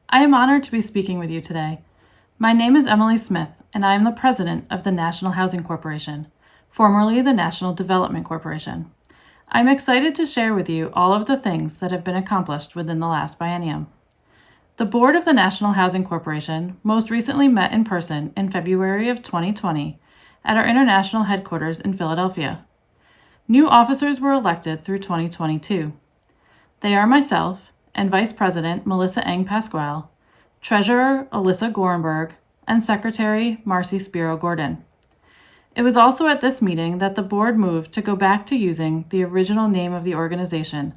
I am honored to be speaking with you today. My name is Emily Smith, and I am the president of the National Housing Corporation, formerly the National Development Corporation. I'm excited to share with you all of the things that have been accomplished within the last biennium. The board of the National Housing Corporation most recently met in person in February of 2020 at our international headquarters in Philadelphia. New officers were elected through 2022. They are myself and Vice President Melissa Eng Pasquale, Treasurer Alyssa Gorenberg, and Secretary Marcy Spiro Gordon. It was also at this meeting that the board moved to go back to using the original name of the organization,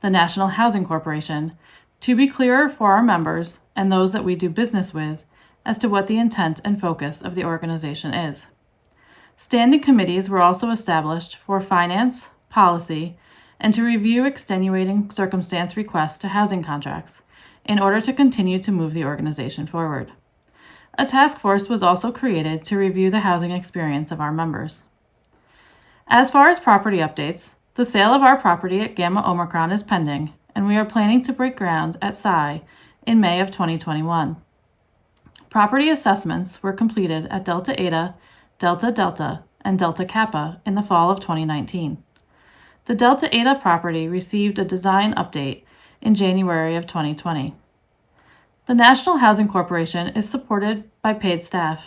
the National Housing Corporation, to be clearer for our members and those that we do business with as to what the intent and focus of the organization is. Standing committees were also established for finance, policy, and to review extenuating circumstance requests to housing contracts in order to continue to move the organization forward. A task force was also created to review the housing experience of our members. As far as property updates, the sale of our property at Gamma Omicron is pending, and we are planning to break ground at Psi in May of 2021. Property assessments were completed at Delta Eta, Delta Delta, and Delta Kappa in the fall of 2019. The Delta Eta property received a design update in January of 2020. The National Housing Corporation is supported by paid staff.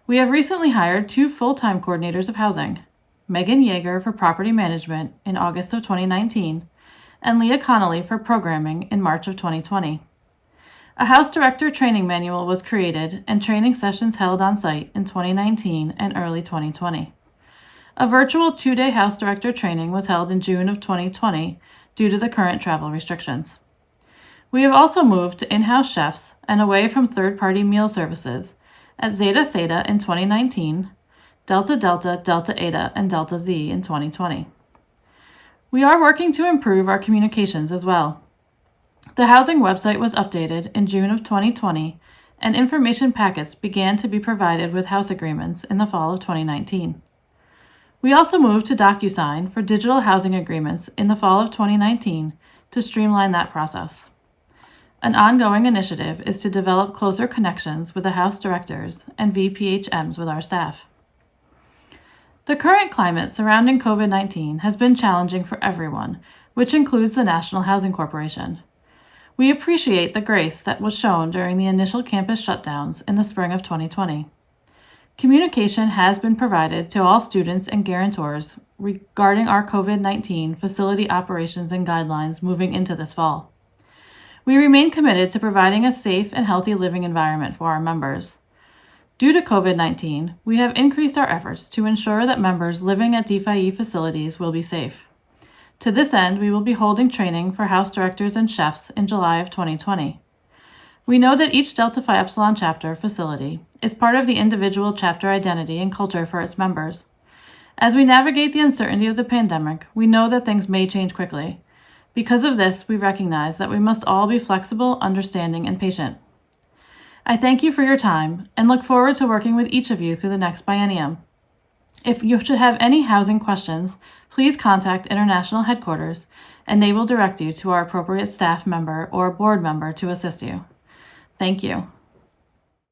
We have recently hired 2 full-time coordinators of housing, Megan Yeager for property management in August of 2019, and Leah Connolly for programming in March of 2020. A House Director training manual was created and training sessions held on site in 2019 and early 2020. A virtual 2-day House Director training was held in June of 2020 due to the current travel restrictions. We have also moved to in-house chefs and away from third-party meal services at Zeta Theta in 2019, Delta Delta, Delta Eta, and Delta Z in 2020. We are working to improve our communications as well. The housing website was updated in June of 2020, and information packets began to be provided with house agreements in the fall of 2019. We also moved to DocuSign for digital housing agreements in the fall of 2019 to streamline that process. An ongoing initiative is to develop closer connections with the House Directors and VPHMs with our staff. The current climate surrounding COVID-19 has been challenging for everyone, which includes the National Housing Corporation. We appreciate the grace that was shown during the initial campus shutdowns in the spring of 2020. Communication has been provided to all students and guarantors regarding our COVID-19 facility operations and guidelines moving into this fall. We remain committed to providing a safe and healthy living environment for our members. Due to COVID-19, we have increased our efforts to ensure that members living at DPHE facilities will be safe. To this end, we will be holding training for House Directors and chefs in July of 2020. We know that each Delta Phi Epsilon chapter facility is part of the individual chapter identity and culture for its members. As we navigate the uncertainty of the pandemic, we know that things may change quickly. Because of this, we recognize that we must all be flexible, understanding, and patient. I thank you for your time and look forward to working with each of you through the next biennium. If you should have any housing questions, please contact International Headquarters and they will direct you to our appropriate staff member or board member to assist you. Thank you.